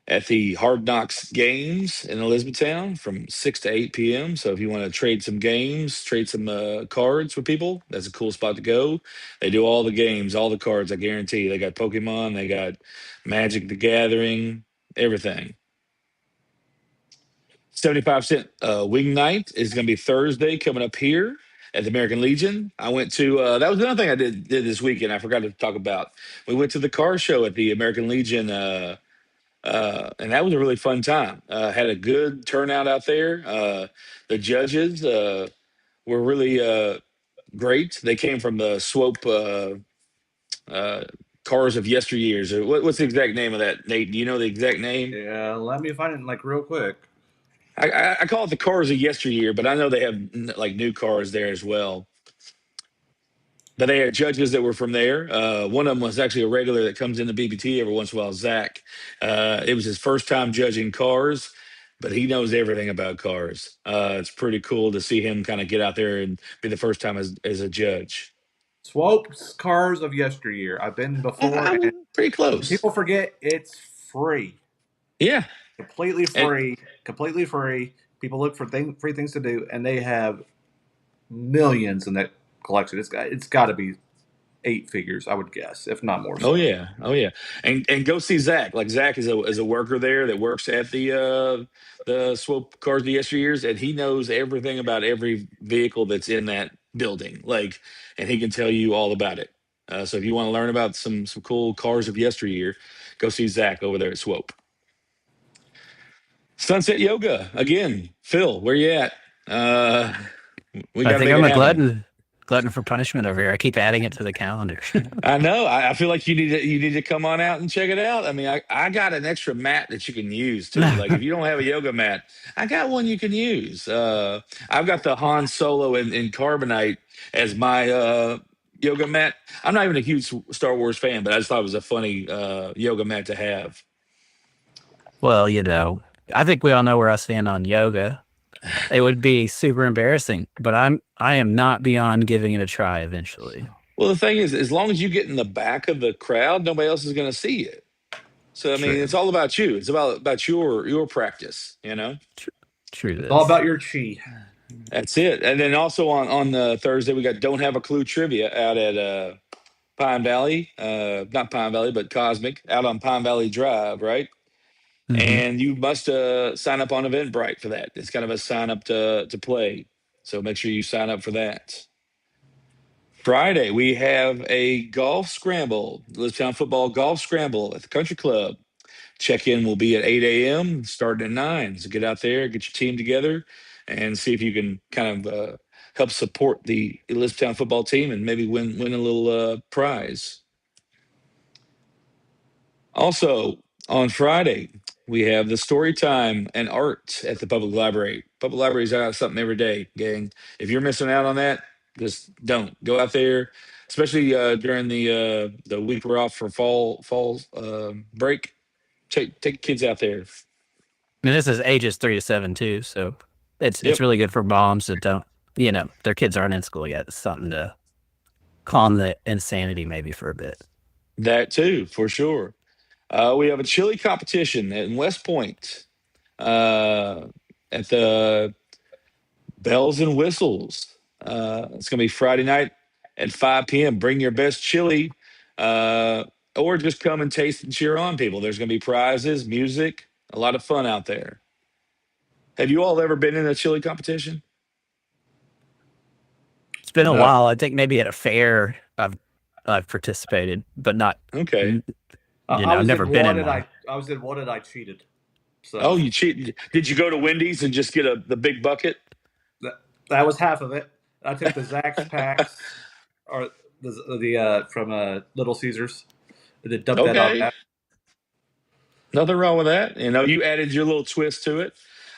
S4: at the Hard Knocks Games in Elizabethtown from 6 to 8 p.m. So if you want to trade some games, trade some cards with people, that's a cool spot to go. They do all the games, all the cards, I guarantee. They got Pokemon, they got Magic the Gathering, everything. 75-cent wing night is going to be Thursday coming up here at the American Legion. I went to that was another thing I did this weekend. I forgot to talk about. We went to the car show at the American Legion, and that was a really fun time. Had a good turnout out there. The judges were really great. They came from the Swope cars of yesteryears. What's the exact name of that, Nate? Do you know the exact name?
S3: Yeah, let me find it real quick.
S4: I call it the cars of yesteryear, but I know they have like new cars there as well. But they had judges that were from there. One of them was actually a regular that comes into BBT every once in a while, Zach. It was his first time judging cars. but he knows everything about cars. It's pretty cool to see him kind of get out there and be the first time as a judge.
S3: Swope's cars of yesteryear. I've been before, and
S4: Pretty close.
S3: people forget it's free.
S4: Yeah.
S3: Completely free. Completely free. People look for free things to do, and they have millions in that collection. It's got to be 8 figures, I would guess, if not more. So.
S4: Oh yeah, and go see Zach. Like Zach is a worker there that works at the Swope Cars of Yesteryears, and he knows everything about every vehicle that's in that building. Like, and he can tell you all about it. So if you want to learn about some cool cars of yesteryear, go see Zach over there at Swope. Sunset Yoga again. Phil, where you at? We got
S1: I
S4: to
S1: think
S4: make
S1: I'm
S4: it
S1: a
S4: happen.
S1: glutton for punishment over here. I keep adding it to the calendar.
S4: I know. I feel like you need to come on out and check it out. I mean, I got an extra mat that you can use too. Like if you don't have a yoga mat, I got one you can use. I've got the Han Solo in carbonite as my yoga mat. I'm not even a huge Star Wars fan, but I just thought it was a funny yoga mat to have.
S1: Well, I think we all know where I stand on yoga. It would be super embarrassing, but I am not beyond giving it a try eventually.
S4: Well, the thing is, as long as you get in the back of the crowd, nobody else is going to see it. So I mean, it's all about you. It's about your practice.
S1: True.
S3: It's all about your chi.
S4: That's it. And then also on Thursday, we got Don't Have a Clue trivia out at Pine Valley. Not Pine Valley, but Cosmic, out on Pine Valley Drive, right?
S1: Mm-hmm.
S4: And you must sign up on Eventbrite for that. It's kind of a sign up to play. So make sure you sign up for that. Friday, we have a golf scramble, Elizabethtown football golf scramble at the country club. Check-in will be at 8 a.m., starting at 9. So get out there, get your team together, and see if you can kind of help support the Elizabethtown football team and maybe win a little prize. Also, on Friday, we have the story time and art at the public library. Public library's got something every day, gang. If you're missing out on that, just don't. Go out there, especially during the week we're off for fall break. Take kids out there.
S1: And this is ages 3 to 7 too, so it's
S4: Yep.
S1: really good for moms that don't, their kids aren't in school yet. It's something to calm the insanity maybe for a bit.
S4: That too, for sure. We have a chili competition in West Point at the Bells and Whistles. It's going to be Friday night at 5 p.m. Bring your best chili or just come and taste and cheer on people. There's going to be prizes, music, a lot of fun out there. Have you all ever been in a chili competition?
S1: It's been a while. I think maybe at a fair I've participated, but not.
S4: Okay.
S1: I've never been in one.
S3: I was in one and I cheated. So
S4: Oh, you cheated. Did you go to Wendy's and just get the big bucket?
S3: that was half of it. I took the Zach's packs or the from Little Caesars. I did dump that
S4: Okay.
S3: on.
S4: Nothing wrong with that. You added your little twist to it.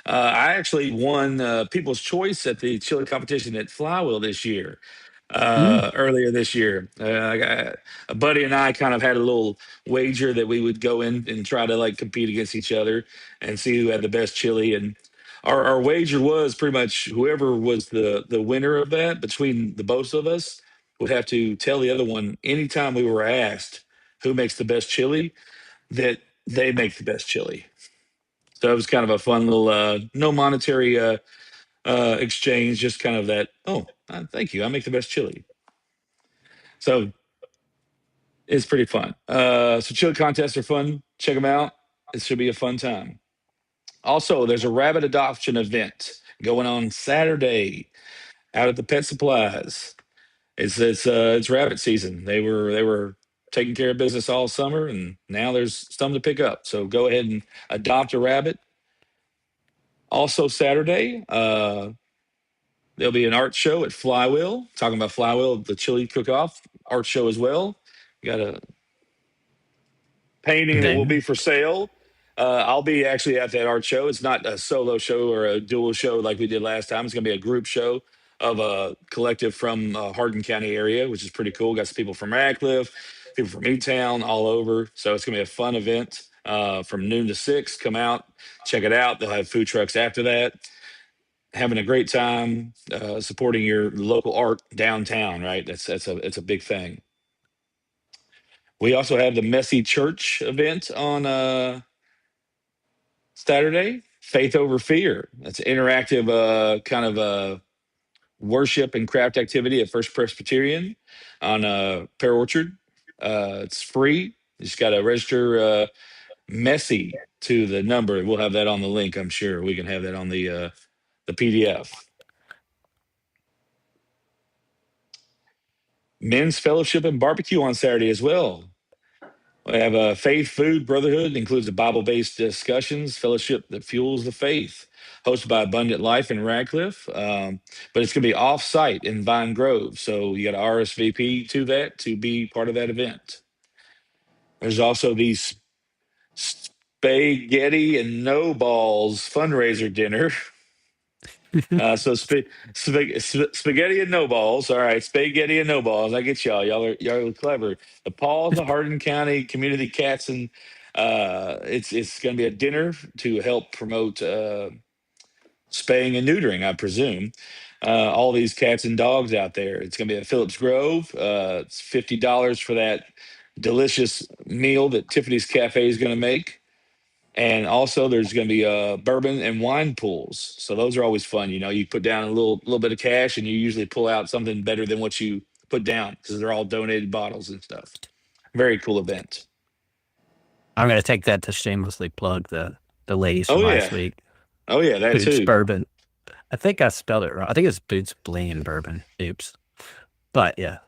S4: I actually won People's Choice at the chili competition at Flywheel this year. Earlier this year, a buddy and I kind of had a little wager that we would go in and try to like compete against each other and see who had the best chili. And our wager was pretty much whoever was the winner of that between the both of us would have to tell the other one anytime we were asked who makes the best chili that they make the best chili. So it was kind of a fun little no monetary exchange, just kind of that. Oh, thank you. I make the best chili. So it's pretty fun. So chili contests are fun. Check them out. It should be a fun time. Also, there's a rabbit adoption event going on Saturday out at the Pet Supplies. It's rabbit season. They were taking care of business all summer, and now there's some to pick up. So go ahead and adopt a rabbit. Also Saturday, there'll be an art show at Flywheel. Talking about Flywheel, the chili cook-off art show as well. We got a painting that will be for sale. I'll be actually at that art show. It's not a solo show or a dual show like we did last time. It's going to be a group show of a collective from Hardin County area, which is pretty cool. Got some people from Radcliffe, people from E-Town, all over. So it's going to be a fun event. from noon to 6. Come out, check it out. They'll have food trucks after that. Having a great time, supporting your local art downtown, right? It's a big thing. We also have the Messy Church event on Saturday, Faith Over Fear. That's an interactive kind of worship and craft activity at First Presbyterian on Pear Orchard. It's free. You just got to register Messy to the number. We'll have that on the link, I'm sure. We can have that on the PDF. Men's Fellowship and Barbecue on Saturday as well. We have a faith, food, brotherhood, includes a Bible-based discussions, fellowship that fuels the faith, hosted by Abundant Life in Radcliffe. But it's going to be off-site in Vine Grove, so you got to RSVP to that to be part of that event. There's also the Spaghetti and No Balls fundraiser dinner. So spaghetti and no balls. All right, spaghetti and no balls. I get y'all. Y'all are clever. The Paws of Hardin County Community Cats and it's going to be a dinner to help promote spaying and neutering, I presume. All these cats and dogs out there. It's going to be at Phillips Grove. It's $50 for that delicious meal that Tiffany's Cafe is going to make. And also, there's going to be bourbon and wine pools. So those are always fun. You know, you put down a little bit of cash, and you usually pull out something better than what you put down because they're all donated bottles and stuff. Very cool event.
S1: I'm going to take that to shamelessly plug the ladies from last week.
S4: Oh yeah, that
S1: Boots
S4: too.
S1: Bourbon. I think I spelled it wrong. I think it's Boots Bling and Bourbon. Oops. But yeah,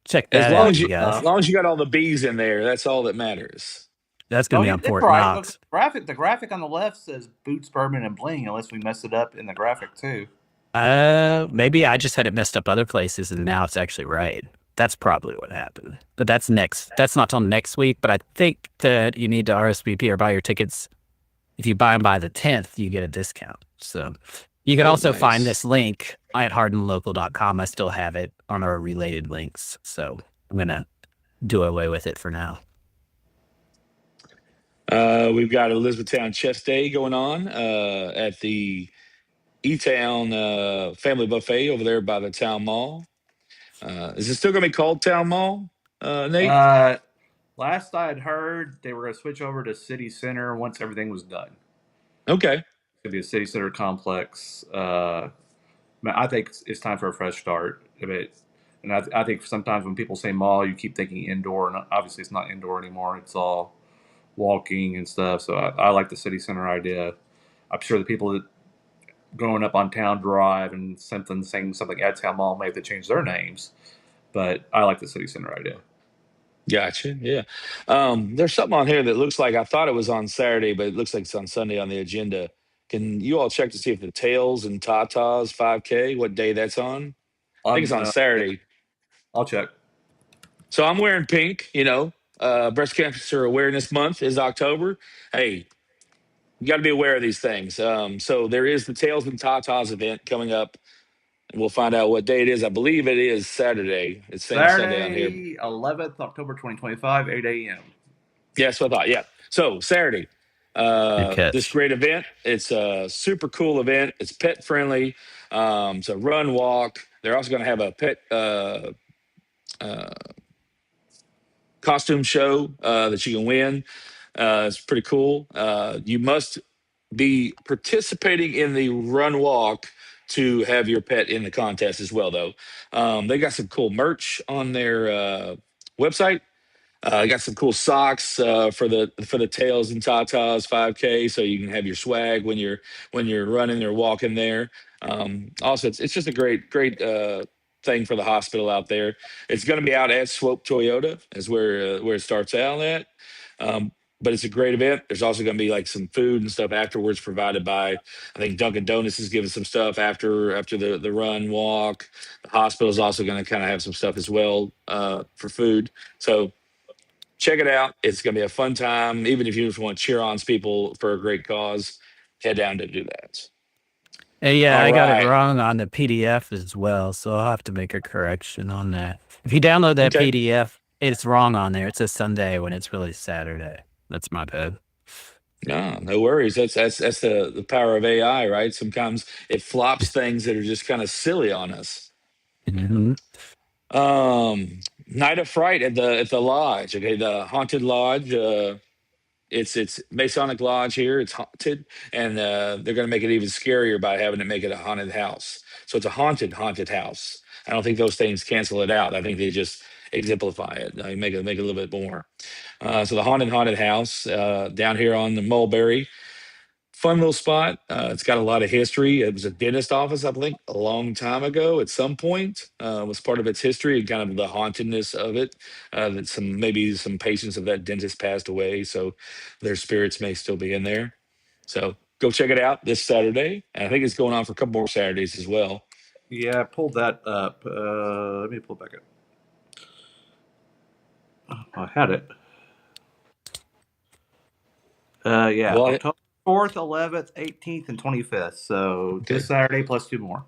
S1: check that out, you guys.
S4: As long as you got all the B's in there, that's all that matters.
S1: That's going to be on Fort Knox.
S3: The graphic on the left says Boots, Bourbon, and Bling, unless we messed it up in the graphic too.
S1: Maybe I just had it messed up other places, and now it's actually right. That's probably what happened. But that's next. That's not till next week. But I think that you need to RSVP or buy your tickets. If you buy them by the 10th, you get a discount. So you can also find this link at hardinlocal.com. I still have it on our related links. So I'm going to do away with it for now.
S4: We've got Elizabethtown Chess Day going on at the E-Town Family Buffet over there by the Town Mall. Is it still going to be called Town Mall, Nate?
S3: Last I had heard, they were going to switch over to City Center once everything was done.
S4: Okay.
S3: It's going to be a City Center complex. I think it's time for a fresh start. And I think sometimes when people say mall, you keep thinking indoor, and obviously it's not indoor anymore. It's all walking and stuff. So I like the City Center idea. I'm sure the people that growing up on Town Drive and saying something at Town Mall may have to change their names, but I like the City Center idea.
S4: Gotcha. Yeah. There's something on here that looks like I thought it was on Saturday, but it looks like it's on Sunday on the agenda. Can you all check to see if the Tails and Tatas 5K, what day that's on? I think it's on Saturday.
S3: I'll check.
S4: So I'm wearing pink, breast cancer awareness month is October. Hey, you got to be aware of these things. So there is the Tails and Tatas event coming up. And we'll find out what day it is. I believe it is Saturday. It's saying Sunday on here.
S3: 11th, October 2025, 8 a.m.
S4: Yeah, that's what I thought. Yeah. So Saturday, this great event. It's a super cool event. It's pet friendly. It's a run walk. They're also going to have a pet costume show that you can win. It's pretty cool. You must be participating in the run walk to have your pet in the contest as well, though. They got some cool merch on their website. Got some cool socks for the Tails and Tatas 5K, so you can have your swag when you're running or walking there. Also, it's just a great thing for the hospital out there. It's going to be out at Swope Toyota, is where it starts out at. But it's a great event. There's also going to be like some food and stuff afterwards provided by, I think Dunkin' Donuts is giving some stuff after the run walk. The hospital is also going to kind of have some stuff as well for food. So check it out. It's going to be a fun time. Even if you just want to cheer on people for a great cause, head down to do that.
S1: Hey, yeah, I got it wrong on the PDF as well, so I'll have to make a correction on that. If you download that PDF, it's wrong on there. It says Sunday when it's really Saturday. That's my bad.
S4: No, no worries. That's the power of AI, right? Sometimes it flops things that are just kind of silly on us.
S1: Mhm.
S4: Night of Fright at the lodge. Okay, the haunted lodge. It's Masonic Lodge here. It's haunted, and they're going to make it even scarier by having it make it a haunted house. So it's a haunted house. I don't think those things cancel it out. I think they just exemplify it. Make it a little bit more. So the haunted house down here on the Mulberry. Fun little spot. It's got a lot of history. It was a dentist office, I think, a long time ago. At some point, was part of its history and kind of the hauntedness of it. That maybe some patients of that dentist passed away, so their spirits may still be in there. So go check it out this Saturday. And I think it's going on for a couple more Saturdays as well.
S3: Yeah, I pulled that up. Let me pull it back up. I had it. Yeah,
S4: Well,
S3: October 4th, 11th, 18th, and 25th. So this Saturday plus 2 more.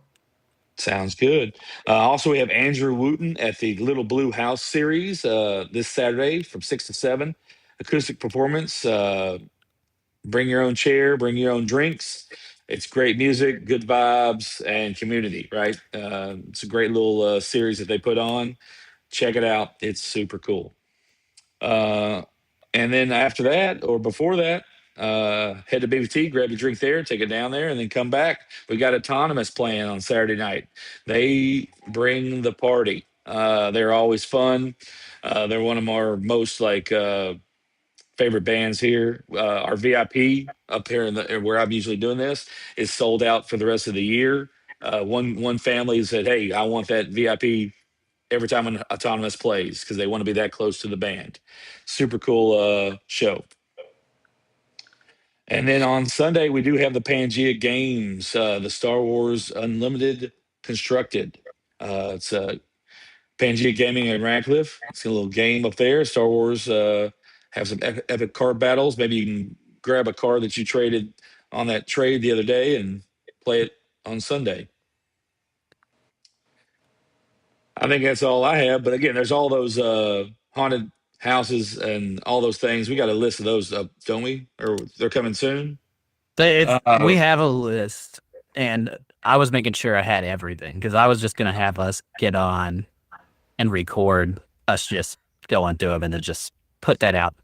S4: Sounds good. Also, we have Andrew Wooten at the Little Blue House series this Saturday from 6 to 7. Acoustic performance. Bring your own chair, bring your own drinks. It's great music, good vibes, and community, right? It's a great little series that they put on. Check it out. It's super cool. And then after that, or before that, head to BBT, grab a drink there, take it down there, and then come back. We got Autonomous playing on Saturday night. They bring the party. They're always fun. They're one of our most favorite bands here. Our VIP up here where I'm usually doing this is sold out for the rest of the year. One family said, "Hey, I want that VIP every time an Autonomous plays because they want to be that close to the band." Super cool show. And then on Sunday we do have the Pangea Games, the Star Wars Unlimited Constructed. It's Pangea Gaming in Radcliffe. It's a little game up there. Star Wars have some epic card battles. Maybe you can grab a card that you traded on that trade the other day and play it on Sunday. I think that's all I have. But again, there's all those haunted houses and all those things. We got a list of those up, don't we? Or they're coming soon?
S1: We have a list, and I was making sure I had everything because I was just going to have us get on and record us just going through them and then just put that out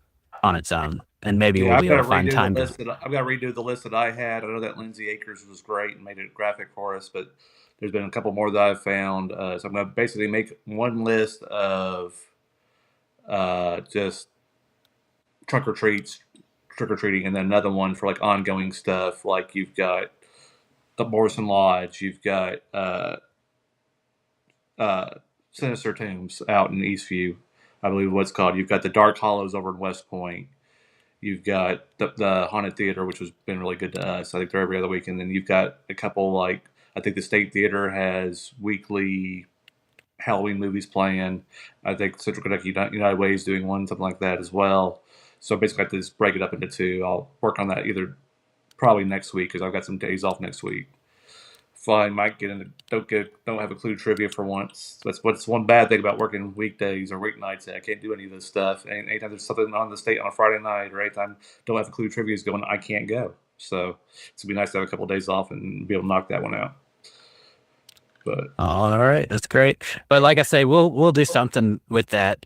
S1: on its own. And maybe we'll be able to find time.
S3: I've got to redo the list that I had. I know that Lindsay Akers was great and made it graphic for us, but there's been a couple more that I've found. So I'm going to basically make one list of just trick-or-treating, and then another one for like ongoing stuff. Like you've got the Morrison Lodge, you've got Sinister Tombs out in Eastview, I believe what's called. You've got the Dark Hollows over in West Point. You've got the Haunted Theater, which has been really good to us. I think they're every other week. And then you've got a couple, I think the State Theater has weekly Halloween movies playing. I think Central Kentucky United Way is doing one, something like that as well. So basically I have to just break it up into 2. I'll work on that probably next week because I've got some days off next week. I might get into don't have a clue trivia for once. That's what's one bad thing about working weekdays or weeknights. I can't do any of this stuff. And anytime there's something on the state on a Friday night or anytime don't have a clue trivia is going, I can't go. So it's gonna be nice to have a couple of days off and be able to knock that one out. But
S1: all right, that's great. But like I say, we'll do something with that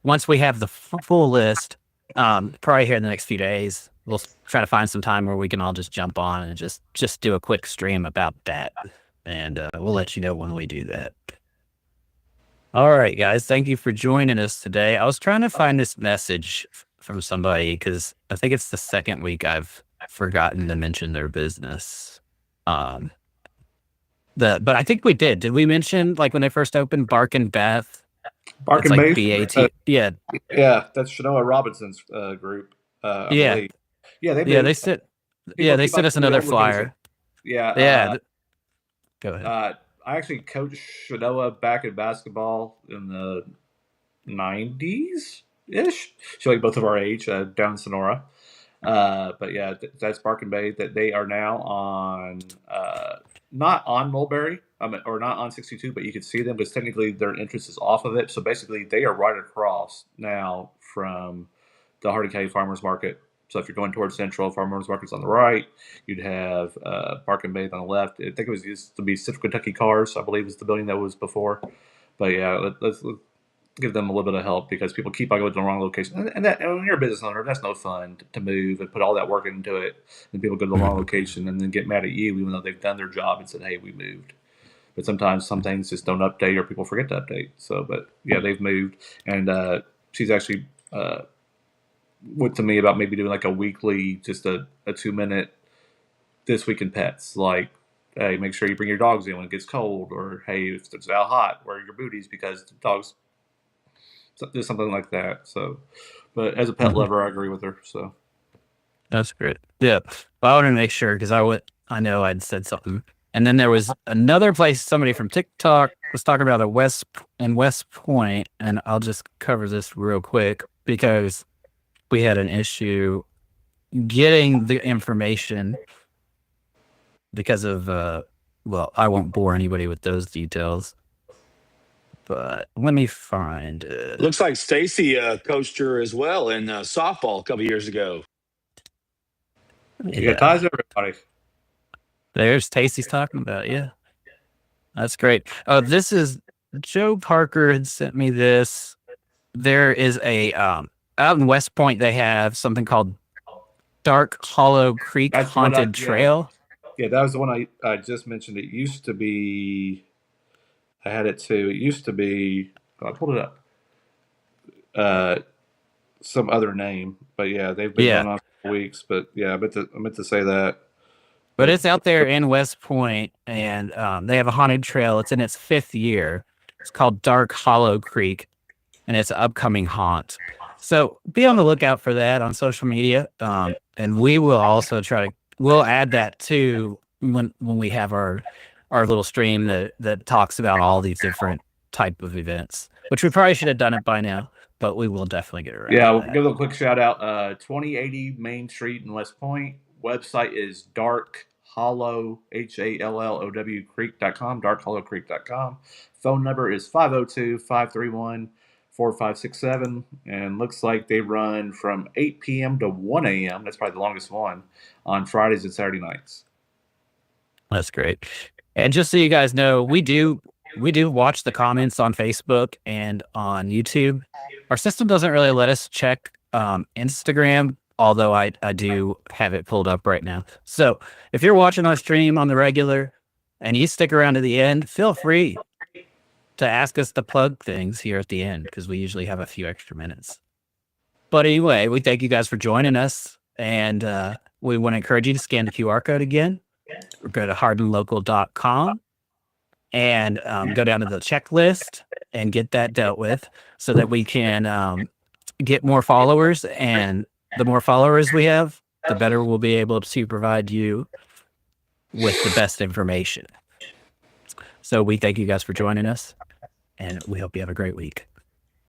S1: once we have the full list. Probably here in the next few days. We'll try to find some time where we can all just jump on and just do a quick stream about that. And we'll let you know when we do that. All right, guys. Thank you for joining us today. I was trying to find this message from somebody because I think it's the second week I've forgotten to mention their business. But I think we did. Did we mention when they first opened Bark and Bath?
S3: Bark and Bath?
S1: BAT. Yeah,
S3: that's Shanoa Robinson's group.
S1: Yeah, they sent us another flyer.
S3: Yeah.
S1: Go ahead.
S3: I actually coached Shanoa back in basketball in the 90s ish. She's both of our age, down in Sonora. But yeah, that's Bark and Bay. That they are now on, not on Mulberry, or not on 62, but you can see them because technically their entrance is off of it. So basically, they are right across now from the Hardin County Farmers Market. So if you're going towards Central, Farmers Market's on the right. You'd have Park and Bathe on the left. I think it was used to be Central Kentucky Cars, I believe, is the building that was before. But yeah, let's give them a little bit of help because people keep on going to the wrong location. And when you're a business owner, that's no fun to move and put all that work into it. And people go to the wrong location and then get mad at you, even though they've done their job and said, hey, we moved. But sometimes some things just don't update or people forget to update. So, but yeah, they've moved. And she's actually went to me about maybe doing like a weekly, just a 2-minute This Week in Pets. Like, hey, make sure you bring your dogs in when it gets cold. Or, hey, if it's out hot, wear your booties because the dogs... do something like that. So, but as a pet lover, I agree with her. So
S1: That's great. Yeah. Well, I want to make sure because I know I'd said something. And then there was another place somebody from TikTok was talking about West Point, and I'll just cover this real quick because we had an issue getting the information because of well, I won't bore anybody with those details. But let me find it.
S4: Looks like Stacy coached her as well in softball a couple years ago.
S3: you got ties to everybody.
S1: There's Tasty's talking about. Yeah, that's great. Oh, this is Joe Parker had sent me this. There is a out in West Point. They have something called Dark Hollow Creek
S3: That's
S1: Haunted Trail.
S3: Yeah, that was the one I just mentioned. It used to be. I had it too. It used to be. I pulled it up. Some other name, but yeah, they've been going on for weeks. But yeah, I meant to say that.
S1: But it's out there in West Point, and they have a haunted trail. It's in its 5th year. It's called Dark Hollow Creek, and it's an upcoming haunt. So be on the lookout for that on social media. And we will also we'll add that too when we have our little stream that talks about all these different type of events, which we probably should have done it by now, but we will definitely get around.
S3: Yeah, we'll give them a quick shout out. 2080 Main Street in West Point. Website is Dark Hollow, HALLOW Creek.com, darkhollowcreek.com. Phone number is 502-531-4567. And looks like they run from 8 p.m. to 1 a.m. That's probably the longest one on Fridays and Saturday nights.
S1: That's great. And just so you guys know, we do watch the comments on Facebook and on YouTube. Our system doesn't really let us check Instagram, although I do have it pulled up right now. So if you're watching our stream on the regular and you stick around to the end, feel free to ask us to plug things here at the end because we usually have a few extra minutes. But anyway, we thank you guys for joining us, and we want to encourage you to scan the QR code again. Or go to hardinlocal.com and go down to the checklist and get that dealt with so that we can get more followers. And the more followers we have, the better we'll be able to provide you with the best information. So we thank you guys for joining us, and we hope you have a great week.